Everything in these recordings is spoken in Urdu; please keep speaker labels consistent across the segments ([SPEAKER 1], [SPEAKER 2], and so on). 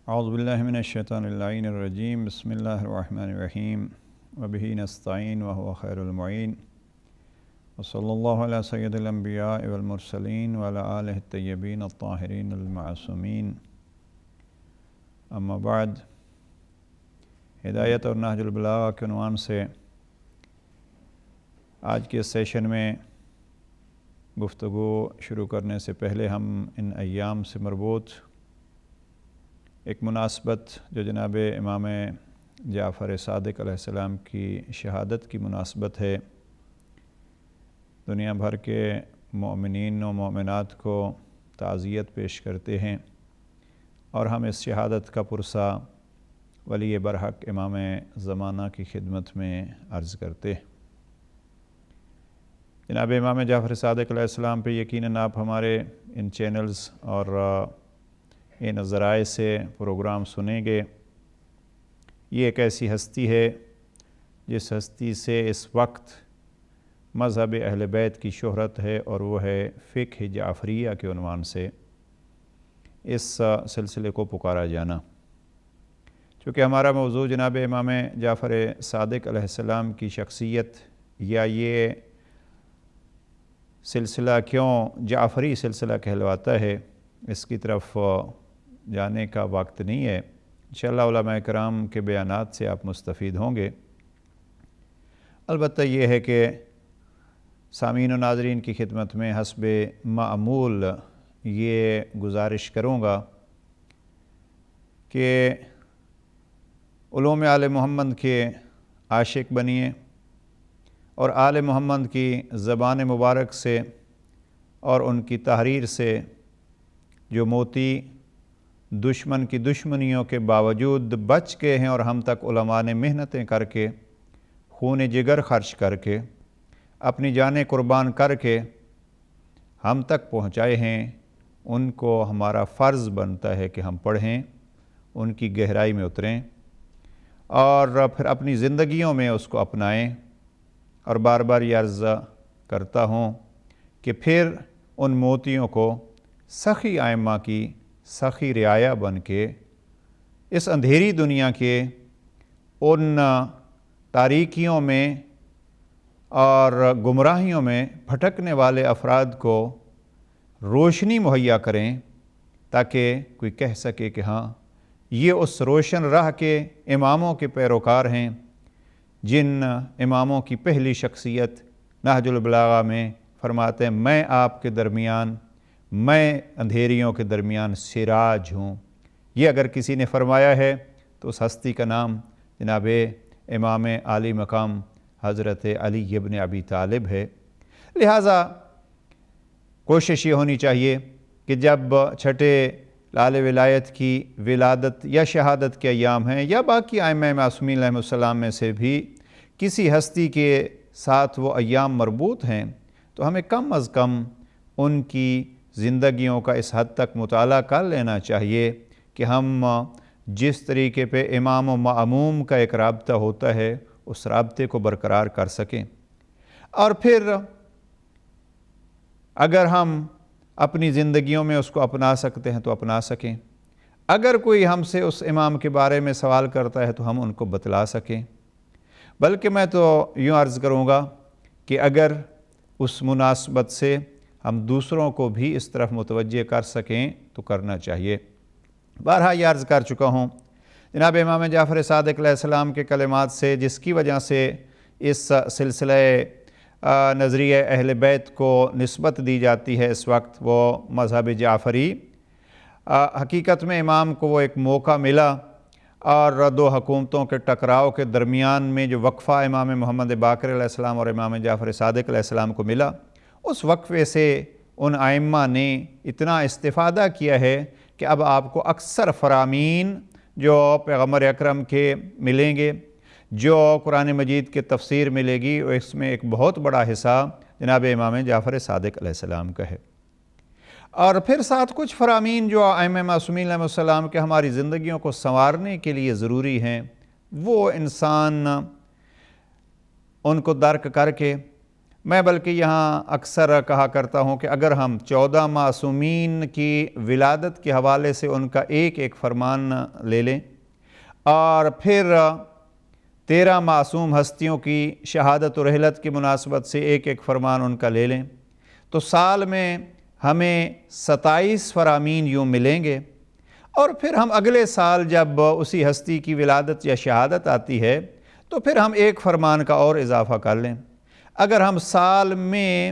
[SPEAKER 1] اعوذ باللہ من الشیطان اللعین الرجیم بسم اللہ الرحمن الرحیم وبہ نستعین وہو خیر المعین وصلی اللہ علی سید الانبیاء والمرسلین وعلی آلہ الطیبین الطاہرین المعصومین اما بعد، ہدایت اور نہج البلاغہ کے عنوان سے آج کے سیشن میں گفتگو شروع کرنے سے پہلے ہم ان ایام سے مربوط ایک مناسبت جو جناب امام جعفر صادق علیہ السلام کی شہادت کی مناسبت ہے، دنیا بھر کے مومنین و مومنات کو تعزیت پیش کرتے ہیں اور ہم اس شہادت کا پرسہ ولی برحق امام زمانہ کی خدمت میں عرض کرتے ہیں۔ جناب امام جعفر صادق علیہ السلام پہ یقیناً آپ ہمارے ان چینلز اور ان ذرائع سے پروگرام سنیں گے۔ یہ ایک ایسی ہستی ہے جس ہستی سے اس وقت مذہب اہل بیت کی شہرت ہے، اور وہ ہے فقہ جعفریہ کے عنوان سے اس سلسلے کو پکارا جانا۔ چونکہ ہمارا موضوع جناب امام جعفر صادق علیہ السلام کی شخصیت یا یہ سلسلہ کیوں جعفری سلسلہ کہلواتا ہے، اس کی طرف جانے کا وقت نہیں ہے۔ انشاءاللہ علماء کرام کے بیانات سے آپ مستفید ہوں گے۔ البتہ یہ ہے کہ سامعین و ناظرین کی خدمت میں حسب معمول یہ گزارش کروں گا کہ علوم آل محمد کے عاشق بنیے اور آل محمد کی زبان مبارک سے اور ان کی تحریر سے جو موتی دشمن کی دشمنیوں کے باوجود بچ گئے ہیں اور ہم تک علماء نے محنتیں کر کے خون جگر خرچ کر کے اپنی جانیں قربان کر کے ہم تک پہنچائے ہیں، ان کو ہمارا فرض بنتا ہے کہ ہم پڑھیں، ان کی گہرائی میں اتریں اور پھر اپنی زندگیوں میں اس کو اپنائیں۔ اور بار بار یہ عرض کرتا ہوں کہ پھر ان موتیوں کو سخی ائمہ کی سخی رعایا بن کے اس اندھیری دنیا کے ان تاریکیوں میں اور گمراہیوں میں بھٹکنے والے افراد کو روشنی مہیا کریں، تاکہ کوئی کہہ سکے کہ ہاں یہ اس روشن راہ کے اماموں کے پیروکار ہیں جن اماموں کی پہلی شخصیت نہج البلاغہ میں فرماتے ہیں، میں آپ کے درمیان، میں اندھیریوں کے درمیان سراج ہوں۔ یہ اگر کسی نے فرمایا ہے تو اس ہستی کا نام جناب امام عالی مقام حضرت علی ابن ابی طالب ہے۔ لہٰذا کوشش یہ ہونی چاہیے کہ جب چھٹے لال ولایت کی ولادت یا شہادت کے ایام ہیں یا باقی ائمہ معصومین علیہ السلام میں سے بھی کسی ہستی کے ساتھ وہ ایام مربوط ہیں، تو ہمیں کم از کم ان کی زندگیوں کا اس حد تک مطالعہ کر لینا چاہیے کہ ہم جس طریقے پہ امام و مأموم کا ایک رابطہ ہوتا ہے اس رابطے کو برقرار کر سکیں، اور پھر اگر ہم اپنی زندگیوں میں اس کو اپنا سکتے ہیں تو اپنا سکیں۔ اگر کوئی ہم سے اس امام کے بارے میں سوال کرتا ہے تو ہم ان کو بتلا سکیں۔ بلکہ میں تو یوں عرض کروں گا کہ اگر اس مناسبت سے ہم دوسروں کو بھی اس طرف متوجہ کر سکیں تو کرنا چاہیے۔ بارہا یہ عرض کر چکا ہوں، جناب امام جعفر صادق علیہ السلام کے کلمات سے جس کی وجہ سے اس سلسلہ نظریہ اہل بیت کو نسبت دی جاتی ہے اس وقت، وہ مذہب جعفری، حقیقت میں امام کو وہ ایک موقع ملا اور دو حکومتوں کے ٹکراؤ کے درمیان میں جو وقفہ امام محمد باقر علیہ السلام اور امام جعفر صادق علیہ السلام کو ملا، اس وقفے سے ان ائمہ نے اتنا استفادہ کیا ہے کہ اب آپ کو اکثر فرامین جو پیغمبر اکرم کے ملیں گے، جو قرآن مجید کے تفسیر ملے گی، اس میں ایک بہت بڑا حصہ جناب امام جعفر صادق علیہ السلام کا ہے۔ اور پھر ساتھ کچھ فرامین جو ائمہ معصومین علیہ السلام کے ہماری زندگیوں کو سنوارنے کے لیے ضروری ہیں، وہ انسان ان کو درک کر کے میں بلکہ یہاں اکثر کہا کرتا ہوں کہ اگر ہم 14 معصومین کی ولادت کے حوالے سے ان کا ایک ایک فرمان لے لیں اور پھر 13 معصوم ہستیوں کی شہادت و رحلت کی مناسبت سے ایک ایک فرمان ان کا لے لیں تو سال میں ہمیں 27 فرامین یوں ملیں گے، اور پھر ہم اگلے سال جب اسی ہستی کی ولادت یا شہادت آتی ہے تو پھر ہم ایک فرمان کا اور اضافہ کر لیں۔ اگر ہم سال میں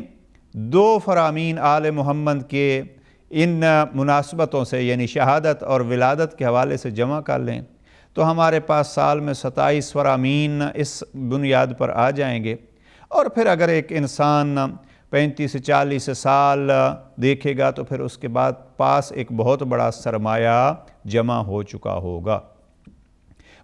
[SPEAKER 1] 2 فرامین آل محمد کے ان مناسبتوں سے یعنی شہادت اور ولادت کے حوالے سے جمع کر لیں تو ہمارے پاس سال میں 27 فرامین اس بنیاد پر آ جائیں گے، اور پھر اگر ایک انسان 35 سے 40 سال دیکھے گا تو پھر اس کے بعد پاس ایک بہت بڑا سرمایہ جمع ہو چکا ہوگا۔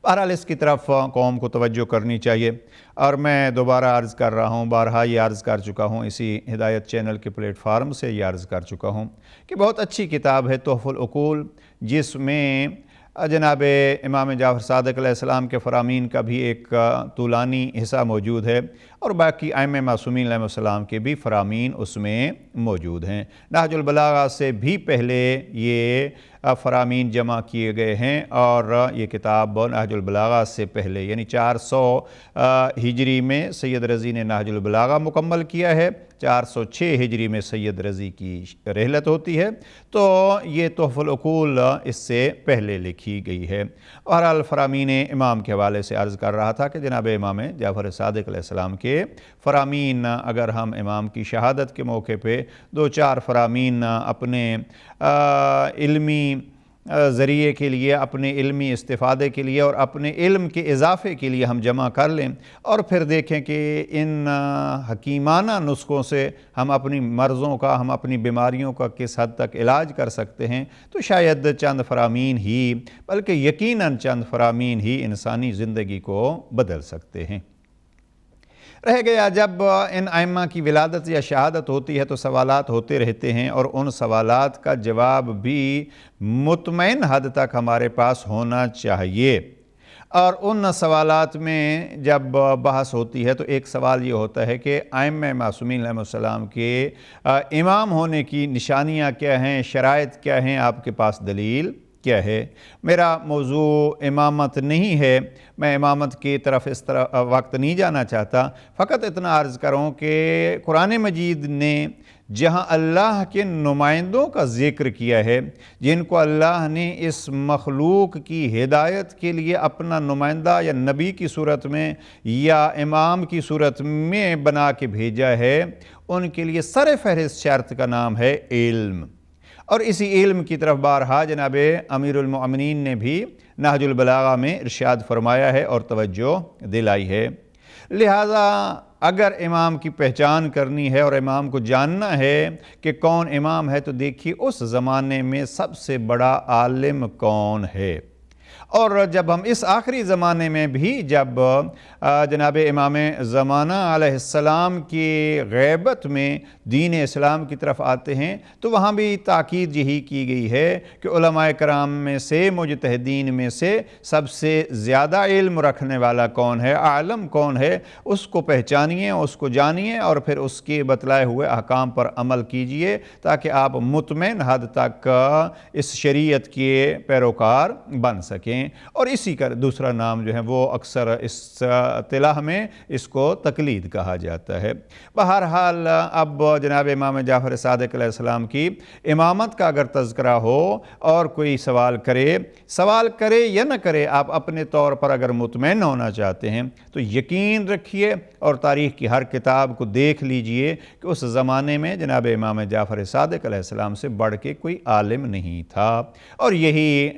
[SPEAKER 1] بہرحال اس کی طرف قوم کو توجہ کرنی چاہیے، اور میں دوبارہ عرض کر رہا ہوں، بارہا یہ عرض کر چکا ہوں، اسی ہدایت چینل کے پلیٹ فارم سے یہ عرض کر چکا ہوں کہ بہت اچھی کتاب ہے تحف العقول، جس میں جناب امام جعفر صادق علیہ السلام کے فرامین کا بھی ایک طولانی حصہ موجود ہے، اور باقی ائمہ معصومین علیہ السلام کے بھی فرامین اس میں موجود ہیں۔ نہج البلاغہ سے بھی پہلے یہ فرامین جمع کیے گئے ہیں، اور یہ کتاب نہج البلاغہ سے پہلے یعنی 400 ہجری میں سید رضی نے نہج البلاغہ مکمل کیا ہے، 406 ہجری میں سید رضی کی رحلت ہوتی ہے، تو یہ تحف العقول اس سے پہلے لکھی گئی ہے۔ بہرحال فرامین امام کے حوالے سے عرض کر رہا تھا کہ جناب امام جعفر صادق علیہ السلام کے فرامین، اگر ہم امام کی شہادت کے موقع پہ 2-4 فرامین اپنے علمی ذریعے کے لیے، اپنے علمی استفادے کے لیے اور اپنے علم کے اضافے کے لیے ہم جمع کر لیں، اور پھر دیکھیں کہ ان حکیمانہ نسخوں سے ہم اپنی مرضوں کا، ہم اپنی بیماریوں کا کس حد تک علاج کر سکتے ہیں، تو شاید چند فرامین ہی، بلکہ یقیناً چند فرامین ہی انسانی زندگی کو بدل سکتے ہیں۔ رہ گیا جب ان ائمہ کی ولادت یا شہادت ہوتی ہے تو سوالات ہوتے رہتے ہیں، اور ان سوالات کا جواب بھی مطمئن حد تک ہمارے پاس ہونا چاہیے، اور ان سوالات میں جب بحث ہوتی ہے تو ایک سوال یہ ہوتا ہے کہ ائمہ معصومین علیہ السلام کے امام ہونے کی نشانیاں کیا ہیں، شرائط کیا ہیں، آپ کے پاس دلیل کیا ہے؟ میرا موضوع امامت نہیں ہے، میں امامت کی طرف اس طرح وقت نہیں جانا چاہتا، فقط اتنا عرض کروں کہ قرآن مجید نے جہاں اللہ کے نمائندوں کا ذکر کیا ہے، جن کو اللہ نے اس مخلوق کی ہدایت کے لیے اپنا نمائندہ یا نبی کی صورت میں یا امام کی صورت میں بنا کے بھیجا ہے، ان کے لیے سر فہرست شرط کا نام ہے علم، اور اسی علم کی طرف بارہا جناب امیر المؤمنین نے بھی نہج البلاغہ میں ارشاد فرمایا ہے اور توجہ دلائی ہے۔ لہذا اگر امام کی پہچان کرنی ہے اور امام کو جاننا ہے کہ کون امام ہے، تو دیکھیے اس زمانے میں سب سے بڑا عالم کون ہے، اور جب ہم اس آخری زمانے میں بھی جب جناب امام زمانہ علیہ السلام کی غیبت میں دین اسلام کی طرف آتے ہیں تو وہاں بھی تاکید یہی کی گئی ہے کہ علماء کرام میں سے، مجتہدین میں سے سب سے زیادہ علم رکھنے والا کون ہے، عالم کون ہے، اس کو پہچانیے، اس کو جانیے، اور پھر اس کے بتلائے ہوئے احکام پر عمل کیجیے تاکہ آپ مطمئن حد تک اس شریعت کے پیروکار بن سکیں۔ اور اسی کا دوسرا نام جو ہے وہ اکثر اس اصطلاح میں اس کو تقلید کہا جاتا ہے۔ بہرحال اب جناب امام جعفر صادق علیہ السلام کی امامت کا اگر تذکرہ ہو اور کوئی سوال کرے یا نہ کرے، آپ اپنے طور پر اگر مطمئن ہونا چاہتے ہیں تو یقین رکھیے اور تاریخ کی ہر کتاب کو دیکھ لیجئے کہ اس زمانے میں جناب امام جعفر صادق علیہ السلام سے بڑھ کے کوئی عالم نہیں تھا، اور یہی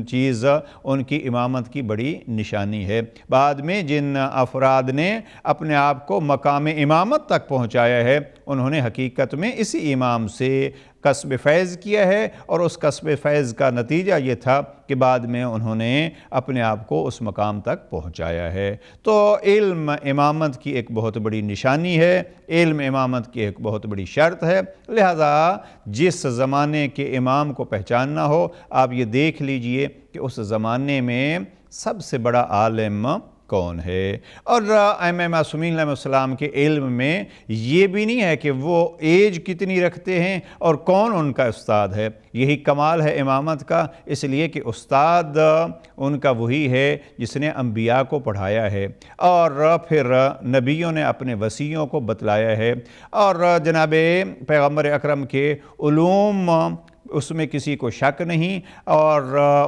[SPEAKER 1] چیز ان کی امامت کی بڑی نشانی ہے۔ بعد میں جن افراد نے اپنے آپ کو مقام امامت تک پہنچایا ہے، انہوں نے حقیقت میں اسی امام سے کسب فیض کیا ہے، اور اس کسب فیض کا نتیجہ یہ تھا کہ بعد میں انہوں نے اپنے آپ کو اس مقام تک پہنچایا ہے۔ تو علم امامت کی ایک بہت بڑی نشانی ہے، علم امامت کی ایک بہت بڑی شرط ہے، لہذا جس زمانے کے امام کو پہچاننا ہو، آپ یہ دیکھ لیجئے کہ اس زمانے میں سب سے بڑا عالم کون ہے۔ اور ائمہ معصومین علیہ السلام کے علم میں یہ بھی نہیں ہے کہ وہ ایج کتنی رکھتے ہیں اور کون ان کا استاد ہے۔ یہی کمال ہے امامت کا، اس لیے کہ استاد ان کا وہی ہے جس نے انبیاء کو پڑھایا ہے اور پھر نبیوں نے اپنے وصیوں کو بتلایا ہے، اور جناب پیغمبر اکرم کے علوم اس میں کسی کو شک نہیں، اور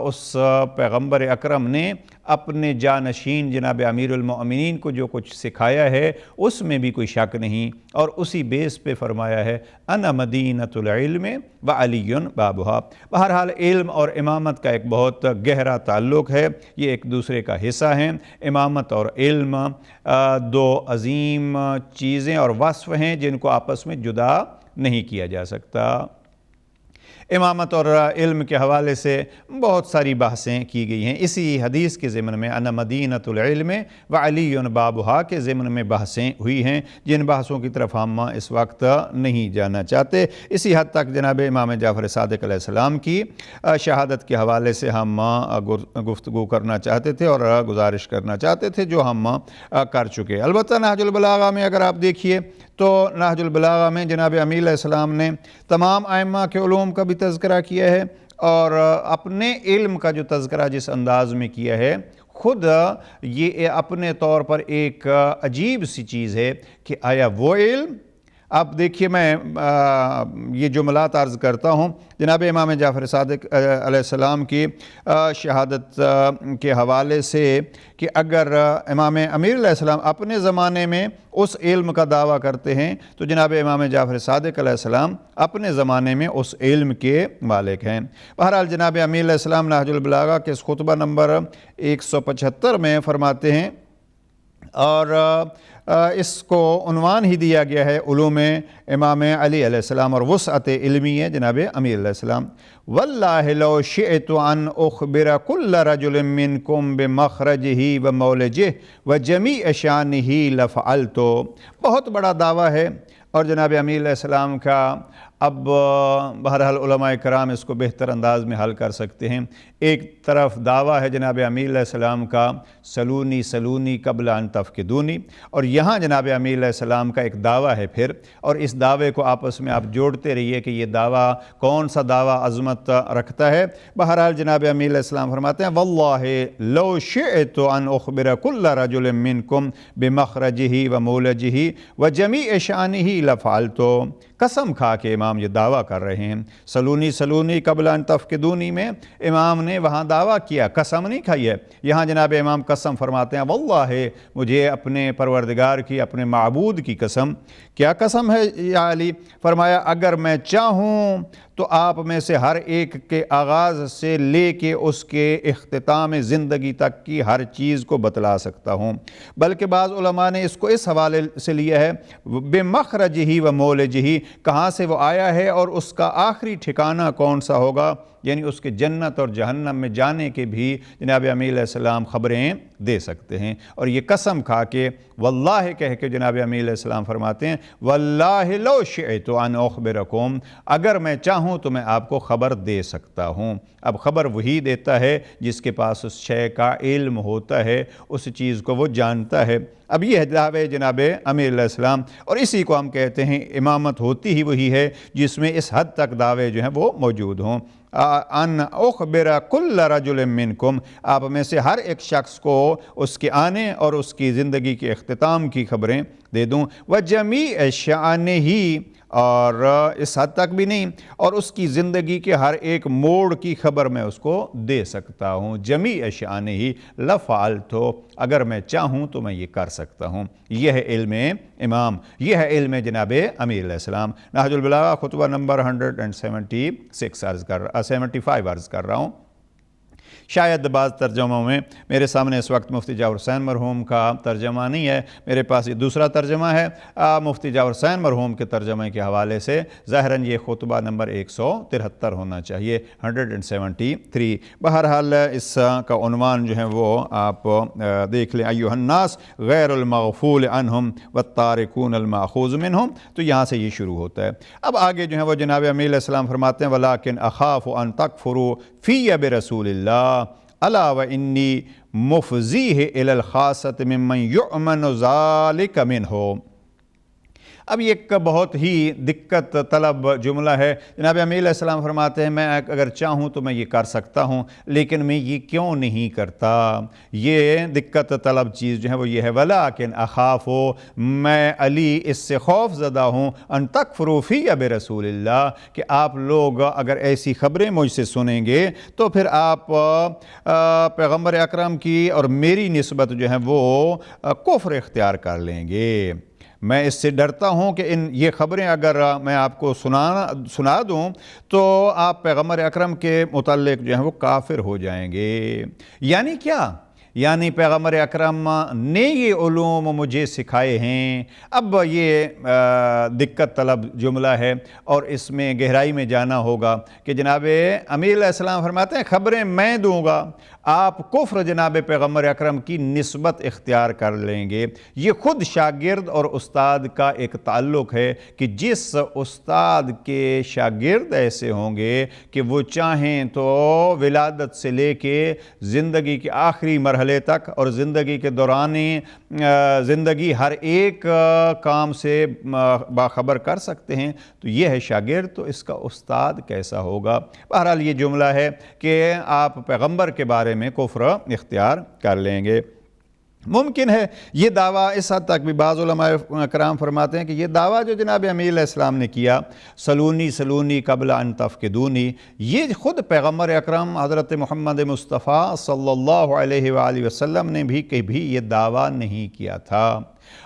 [SPEAKER 1] اس پیغمبر اکرم نے اپنے جانشین جناب امیر المؤمنین کو جو کچھ سکھایا ہے اس میں بھی کوئی شک نہیں، اور اسی بیس پہ فرمایا ہے انا مدینۃ العلم وعلی بابھا۔ بہرحال علم اور امامت کا ایک بہت گہرا تعلق ہے، یہ ایک دوسرے کا حصہ ہیں۔ امامت اور علم دو عظیم چیزیں اور وصف ہیں جن کو آپس میں جدا نہیں کیا جا سکتا۔ امامت اور علم کے حوالے سے بہت ساری بحثیں کی گئی ہیں، اسی حدیث کے ضمن میں انا مدینۃ العلم وعلی بابھا کے ضمن میں بحثیں ہوئی ہیں، جن بحثوں کی طرف ہم اس وقت نہیں جانا چاہتے۔ اسی حد تک جناب امام جعفر صادق علیہ السلام کی شہادت کے حوالے سے ہم گفتگو کرنا چاہتے تھے اور گزارش کرنا چاہتے تھے، جو ہم کر چکے۔ البتہ نہج البلاغہ میں اگر آپ دیکھیے تو نہج البلاغہ میں جناب امیر علیہ السلام نے تمام ائمہ کے علوم کا بھی تذکرہ کیا ہے، اور اپنے علم کا جو تذکرہ جس انداز میں کیا ہے، خود یہ اپنے طور پر ایک عجیب سی چیز ہے کہ آیا وہ علم، اب دیکھیے میں یہ جملات عرض کرتا ہوں جناب امام جعفر صادق علیہ السلام کی شہادت کے حوالے سے، کہ اگر امام امیر علیہ السلام اپنے زمانے میں اس علم کا دعویٰ کرتے ہیں تو جناب امام جعفر صادق علیہ السلام اپنے زمانے میں اس علم کے مالک ہیں۔ بہرحال جناب امیر علیہ السلام نہج البلاغہ کے اس خطبہ نمبر 175 میں فرماتے ہیں، اور اس کو عنوان ہی دیا گیا ہے علوم امام علی علیہ السلام اور وسعت علمی ہے جناب امیر علیہ السلام۔ واللہ لو شئت ان اخبر کل رجل منکم بمخرجہ ومولجہ وجمیع شانہ لفعلت۔ بہت بڑا دعویٰ ہے، اور جناب امیر علیہ السلام کا اب بہرحال علماء کرام اس کو بہتر انداز میں حل کر سکتے ہیں۔ ایک طرف دعویٰ ہے جناب امیر علیہ السلام کا سلونی سلونی قبل ان تفقدونی، اور یہاں جناب امیر علیہ السلام کا ایک دعویٰ ہے پھر، اور اس دعوے کو آپس میں آپ جوڑتے رہیے کہ یہ دعویٰ کون سا دعویٰ عظمت رکھتا ہے۔ بہرحال جناب امیر علیہ السلام فرماتے ہیں واللہ لو شئت ان اخبر کل رجل منکم بمخرجہ ومولجہ وجمیع شانہ لفعلت۔ قسم کھا کے امام یہ دعویٰ کر رہے ہیں، سلونی سلونی قبل ان تفقدونی میں امام نے وہاں دعویٰ کیا، قسم نہیں کھائی ہے۔ یہاں جناب امام قسم فرماتے ہیں واللہ مجھے اپنے پروردگار کی، اپنے معبود کی قسم۔ کیا قسم ہے یا علی؟ فرمایا اگر میں چاہوں تو آپ میں سے ہر ایک کے آغاز سے لے کے اس کے اختتام زندگی تک کی ہر چیز کو بتلا سکتا ہوں۔ بلکہ بعض علماء نے اس کو اس حوالے سے لیا ہے بمخرجہ و مولجہ، کہاں سے وہ آیا ہے اور اس کا آخری ٹھکانہ کون سا ہوگا، یعنی اس کے جنت اور جہنم میں جانے کے بھی جناب امیر علیہ السلام خبریں دے سکتے ہیں۔ اور یہ قسم کھا کے واللہ کہہ کے جناب امیر علیہ السلام فرماتے ہیں واللہ لو شئت ان اخبرکم، اگر میں چاہوں تو میں آپ کو خبر دے سکتا ہوں۔ اب خبر وہی دیتا ہے جس کے پاس اس شے کا علم ہوتا ہے، اس چیز کو وہ جانتا ہے۔ اب یہ ہے دعوے جناب امیر علیہ السلام، اور اسی کو ہم کہتے ہیں امامت ہوتی ہی وہی ہے جس میں اس حد تک دعوے جو ہیں وہ موجود ہوں۔ ان اخبر کل رجل منکم، آپ میں سے ہر ایک شخص کو اس کے آنے اور اس کی زندگی کے اختتام کی خبریں دے دوں، وجمیع شانہ، اور اس حد تک بھی نہیں، اور اس کی زندگی کے ہر ایک موڑ کی خبر میں اس کو دے سکتا ہوں۔ جمیع شانہ لفعلت، اگر میں چاہوں تو میں یہ کر سکتا ہوں۔ یہ ہے علم امام، یہ ہے علم جناب امیر علیہ السلام۔ نہج البلاغہ خطبہ نمبر 75 عرض کر رہا ہوں۔ شاید بعض ترجموں میں میرے سامنے اس وقت مفتی جعفر حسین مرحوم کا ترجمہ نہیں ہے، میرے پاس یہ دوسرا ترجمہ ہے۔ مفتی جعفر حسین مرحوم کے ترجمے کے حوالے سے ظاہراً یہ خطبہ نمبر 173 ہونا چاہیے، 173۔ بہرحال اس کا عنوان جو ہے وہ آپ دیکھ لیں، ایھا الناس غیر المغفول عنہم والتارکون الماخوذ منہم، تو یہاں سے یہ شروع ہوتا ہے۔ اب آگے جو ہے وہ جناب امیر علیہ السلام فرماتے ہیں ولیکن اخاف ان تکفروا فی برسول اللہ، الا و انی مفزیہ الی الخاصۃ ممن یؤمن ذالک منہ۔ اب یہ ایک بہت ہی دقت طلب جملہ ہے۔ جناب امیر علیہ السلام فرماتے ہیں میں اگر چاہوں تو میں یہ کر سکتا ہوں، لیکن میں یہ کیوں نہیں کرتا؟ یہ دقت طلب چیز جو ہے وہ یہ ہے، ولیکن اخاف، میں علی اس سے خوف زدہ ہوں، ان تکفروا فی برسول اللہ، کہ آپ لوگ اگر ایسی خبریں مجھ سے سنیں گے تو پھر آپ پیغمبر اکرم کی اور میری نسبت جو ہے وہ کفر اختیار کر لیں گے۔ میں اس سے ڈرتا ہوں کہ یہ خبریں اگر میں آپ کو سنا دوں تو آپ پیغمبر اکرم کے متعلق جو ہیں وہ کافر ہو جائیں گے۔ یعنی کیا؟ یعنی پیغمبر اکرم نے یہ علوم مجھے سکھائے ہیں۔ اب یہ دقت طلب جملہ ہے اور اس میں گہرائی میں جانا ہوگا کہ جناب امیر علیہ السلام فرماتے ہیں خبریں میں دوں گا، آپ کفر جناب پیغمبر اکرم کی نسبت اختیار کر لیں گے۔ یہ خود شاگرد اور استاد کا ایک تعلق ہے کہ جس استاد کے شاگرد ایسے ہوں گے کہ وہ چاہیں تو ولادت سے لے کے زندگی کے آخری مرحلے تک اور زندگی کے دوران زندگی ہر ایک کام سے باخبر کر سکتے ہیں، تو یہ ہے شاگرد، تو اس کا استاد کیسا ہوگا؟ بہرحال یہ جملہ ہے کہ آپ پیغمبر کے بارے میں کفر اختیار کر لیں گے۔ ممکن ہے یہ دعویٰ اس حد تک بھی بعض علماء کرام فرماتے ہیں کہ یہ دعویٰ جو جناب امیر علیہ السلام نے کیا سلونی قبل ان تفقدونی، یہ خود پیغمبر اکرم حضرت محمد مصطفیٰ صلی اللہ علیہ وآلہ وسلم نے بھی کبھی یہ دعویٰ نہیں کیا تھا۔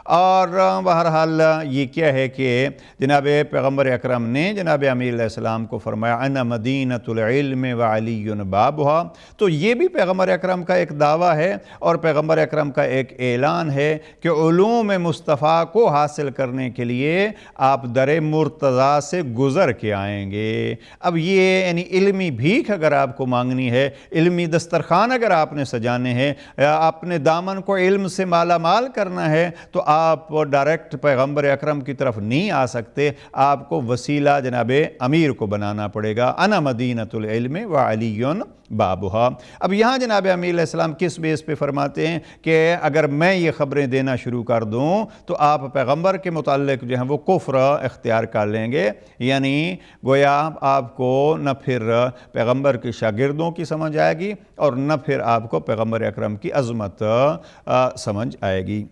[SPEAKER 1] اور بہرحال یہ کیا ہے کہ جناب پیغمبر اکرم نے جناب امیر علیہ السلام کو فرمایا انا مدینۃ العلم وعلی بابھا، تو یہ بھی پیغمبر اکرم کا ایک دعویٰ ہے اور پیغمبر اکرم کا ایک اعلان ہے کہ علوم مصطفیٰ کو حاصل کرنے کے لیے آپ در مرتضیٰ سے گزر کے آئیں گے۔ اب یہ یعنی علمی بھیک اگر آپ کو مانگنی ہے، علمی دسترخوان اگر آپ نے سجانے ہیں، اپنے دامن کو علم سے مالا مال کرنا ہے، تو آپ ڈائریکٹ پیغمبر اکرم کی طرف نہیں آ سکتے، آپ کو وسیلہ جناب امیر کو بنانا پڑے گا۔ انا مدینۃ العلم وعلی بابھا۔ اب یہاں جناب امیر علیہ السلام کس بیس پہ فرماتے ہیں کہ اگر میں یہ خبریں دینا شروع کر دوں تو آپ پیغمبر کے متعلق جو ہیں وہ کفر اختیار کر لیں گے، یعنی گویا آپ کو نہ پھر پیغمبر کے شاگردوں کی سمجھ آئے گی اور نہ پھر آپ کو پیغمبر اکرم کی عظمت سمجھ آئے گی۔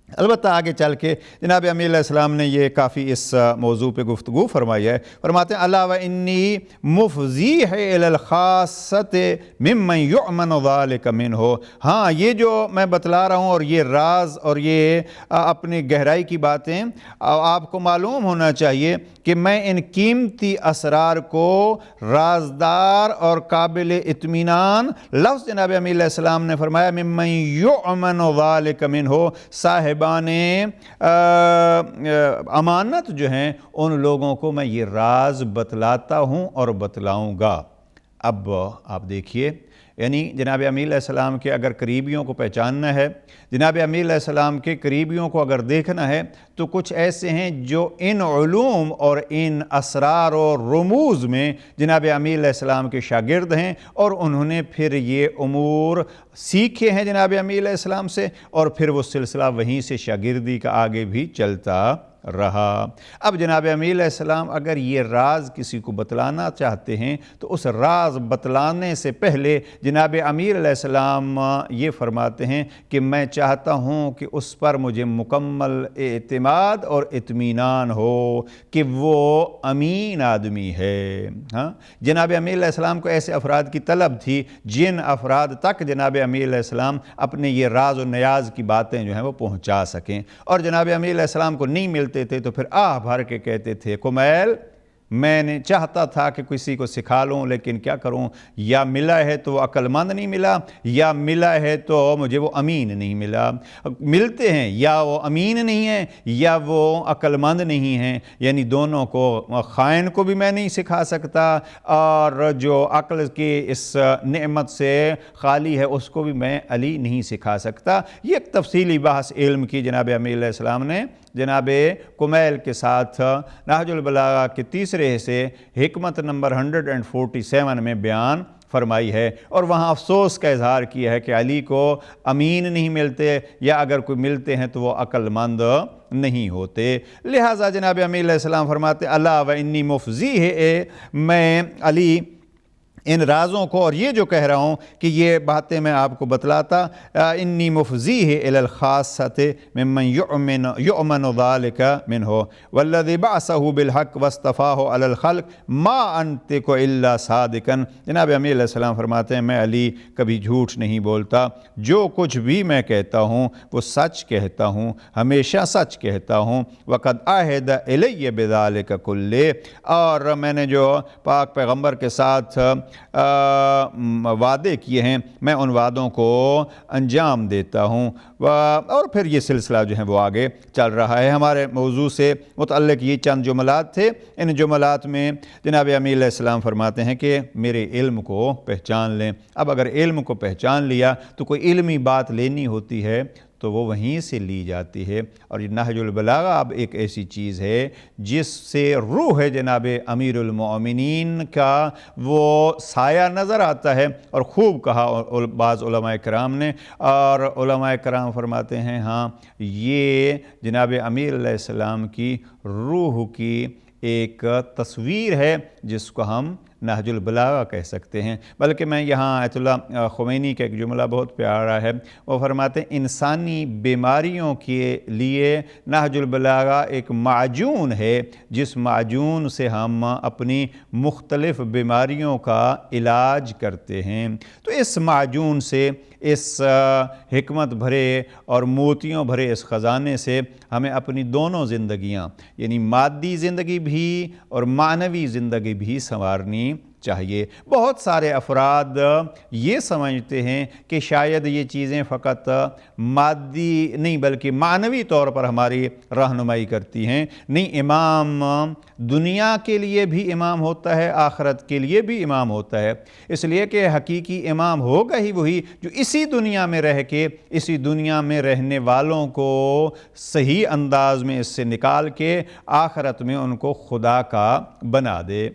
[SPEAKER 1] البتہ آگے چل کے جناب امیر علیہ السلام نے یہ کافی اس موضوع پہ گفتگو فرمائی ہے۔ فرماتے ہیں الا و انی مفزیہ الی الخاصۃ ممن یؤمن ذالک منہ۔ ہاں، یہ جو میں بتلا رہا ہوں اور یہ راز اور یہ اپنی گہرائی کی باتیں آپ کو معلوم ہونا چاہیے کہ میں ان قیمتی اسرار کو رازدار اور قابل اطمینان، لفظ جناب امیر علیہ السلام نے فرمایا ممن یؤمن ذالک منہ، صاحب امانت جو ہیں ان لوگوں کو میں یہ راز بتلاتا ہوں اور بتلاؤں گا۔ اب آپ دیکھیے، یعنی جناب امیر علیہ السلام کے اگر قریبیوں کو پہچاننا ہے، جناب امیر علیہ السلام کے قریبیوں کو اگر دیکھنا ہے تو کچھ ایسے ہیں جو ان علوم اور ان اسرار و رموز میں جناب امیر علیہ السلام کے شاگرد ہیں اور انہوں نے پھر یہ امور سیکھے ہیں جناب امیر علیہ السلام سے، اور پھر وہ سلسلہ وہیں سے شاگردی کا آگے بھی چلتا رہا۔ اب جناب امیر علیہ السلام اگر یہ راز کسی کو بتلانا چاہتے ہیں تو اس راز بتلانے سے پہلے جناب امیر علیہ السلام یہ فرماتے ہیں کہ میں چاہتا ہوں کہ اس پر مجھے مکمل اعتماد اور اطمینان ہو کہ وہ امین آدمی ہے۔ ہاں، جناب امیر علیہ السلام کو ایسے افراد کی طلب تھی جن افراد تک جناب امیر علیہ السلام اپنے یہ راز و نیاز کی باتیں جو ہیں وہ پہنچا سکیں، اور جناب امیر علیہ السلام کو نہیں ملتے تھے تو پھر آہ بھر کے کہتے تھے کمیل میں نے چاہتا تھا کہ کسی کو سکھا لوں، لیکن کیا کروں، یا ملا ہے تو وہ عقل مند نہیں ملا، یا ملا ہے تو مجھے وہ امین نہیں ملا۔ ملتے ہیں یا وہ امین نہیں ہیں یا وہ عقل مند نہیں ہیں، یعنی دونوں کو، خائن کو بھی میں نہیں سکھا سکتا اور جو عقل کی اس نعمت سے خالی ہے اس کو بھی میں علی نہیں سکھا سکتا۔ یہ ایک تفصیلی بحث علم کی جناب امیر علیہ السلام نے جناب کمیل کے ساتھ نہج البلاغہ کے تیسرے حصے حکمت نمبر 147 میں بیان فرمائی ہے، اور وہاں افسوس کا اظہار کیا ہے کہ علی کو امین نہیں ملتے، یا اگر کوئی ملتے ہیں تو وہ عقل مند نہیں ہوتے۔ لہٰذا جناب امیر علیہ السلام فرماتے الا و انی مفضی ہے، میں علی ان رازوں کو اور یہ جو کہہ رہا ہوں کہ یہ باتیں میں آپ کو بتلاتا، انی مفضیہ الی الخاصۃ ممن یؤمن ذلک منہ والذی بعثہ بالحق واصطفاہ علی الخلق ما انطق الا صادقا۔ جناب امیر علیہ السلام فرماتے ہیں میں علی کبھی جھوٹ نہیں بولتا، جو کچھ بھی میں کہتا ہوں وہ سچ کہتا ہوں، ہمیشہ سچ کہتا ہوں۔ وقد عہد الی بذلک کلہ، اور میں نے جو پاک پیغمبر کے ساتھ وعدے کیے ہیں میں ان وعدوں کو انجام دیتا ہوں۔ اور پھر یہ سلسلہ جو ہے وہ آگے چل رہا ہے۔ ہمارے موضوع سے متعلق یہ چند جملات تھے۔ ان جملات میں جناب امیر علیہ السلام فرماتے ہیں کہ میرے علم کو پہچان لیں۔ اب اگر علم کو پہچان لیا تو کوئی علمی بات لینی ہوتی ہے تو وہ وہیں سے لی جاتی ہے، اور یہ نہج البلاغہ اب ایک ایسی چیز ہے جس سے روح ہے جناب امیر المؤمنین کا وہ سایہ نظر آتا ہے۔ اور خوب کہا بعض علماء کرام نے، اور علماء کرام فرماتے ہیں ہاں یہ جناب امیر علیہ السلام کی روح کی ایک تصویر ہے جس کو ہم نہج البلاغہ کہہ سکتے ہیں۔ بلکہ میں یہاں آیت اللہ خمینی کا ایک جملہ بہت پیارا ہے، وہ فرماتے ہیں انسانی بیماریوں کے لیے نہج البلاغہ ایک معجون ہے، جس معجون سے ہم اپنی مختلف بیماریوں کا علاج کرتے ہیں۔ تو اس معجون سے، اس حکمت بھرے اور موتیوں بھرے اس خزانے سے ہمیں اپنی دونوں زندگیاں یعنی مادی زندگی بھی اور معنوی زندگی بھی سنوارنی چاہیے۔ بہت سارے افراد یہ سمجھتے ہیں کہ شاید یہ چیزیں فقط مادی نہیں بلکہ معنوی طور پر ہماری رہنمائی کرتی ہیں۔ نہیں، امام دنیا کے لیے بھی امام ہوتا ہے، آخرت کے لیے بھی امام ہوتا ہے، اس لیے کہ حقیقی امام ہوگا ہی وہی جو اسی دنیا میں رہ کے اسی دنیا میں رہنے والوں کو صحیح انداز میں اس سے نکال کے آخرت میں ان کو خدا کا بنا دے۔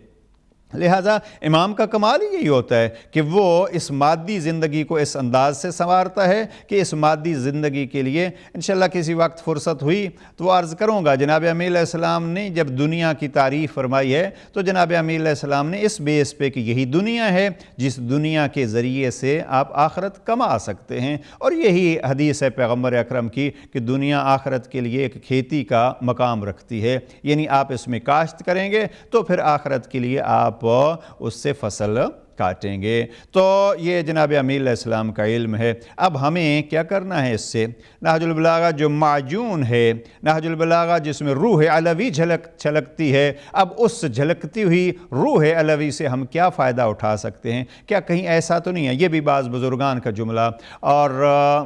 [SPEAKER 1] لہٰذا امام کا کمال ہی یہی ہوتا ہے کہ وہ اس مادی زندگی کو اس انداز سے سنوارتا ہے کہ اس مادی زندگی کے لیے انشاءاللہ کسی وقت فرصت ہوئی تو وہ عرض کروں گا، جناب امیر علیہ السلام نے جب دنیا کی تعریف فرمائی ہے تو جناب امیر علیہ السلام نے اس بیس پہ کہ یہی دنیا ہے جس دنیا کے ذریعے سے آپ آخرت کما سکتے ہیں، اور یہی حدیث ہے پیغمبر اکرم کی کہ دنیا آخرت کے لیے ایک کھیتی کا مقام رکھتی ہے، یعنی آپ اس میں کاشت کریں گے تو پھر آخرت کے لیے آپ اس سے فصل کاٹیں گے۔ تو یہ جناب امیر علیہ السلام کا علم ہے۔ اب ہمیں کیا کرنا ہے اس سے؟ نہج البلاغہ جو معجون ہے، نہج البلاغہ جس میں روح علوی چھلکتی ہے، اب اس جھلکتی ہوئی روح علوی سے ہم کیا فائدہ اٹھا سکتے ہیں؟ کیا کہیں ایسا تو نہیں ہے؟ یہ بھی بعض بزرگان کا جملہ، اور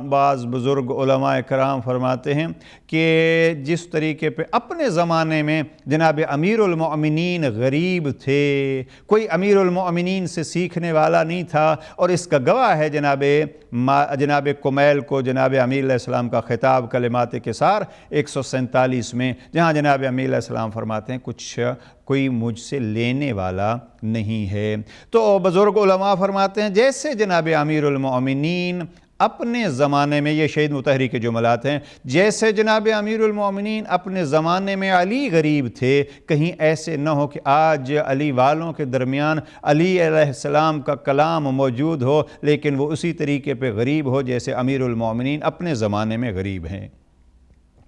[SPEAKER 1] بعض بزرگ علماء کرام فرماتے ہیں کہ جس طریقے پہ اپنے زمانے میں جناب امیر المؤمنین غریب تھے، کوئی امیر المؤمنین سے سیکھنے والا نہیں تھا، اور اس کا گواہ ہے جناب کمیل کو جناب امیر علیہ السلام کا خطاب کلمات کثار 147 میں، جہاں جناب امیر علیہ السلام فرماتے ہیں کوئی مجھ سے لینے والا نہیں ہے۔ تو بزرگ علماء فرماتے ہیں جیسے جناب امیر المؤمنین اپنے زمانے میں، یہ شہید مطہری کے جملات ہیں، جیسے جناب امیر المؤمنین اپنے زمانے میں علی غریب تھے، کہیں ایسے نہ ہو کہ آج علی والوں کے درمیان علی علیہ السلام کا کلام موجود ہو لیکن وہ اسی طریقے پہ غریب ہو جیسے امیر المؤمنین اپنے زمانے میں غریب ہیں۔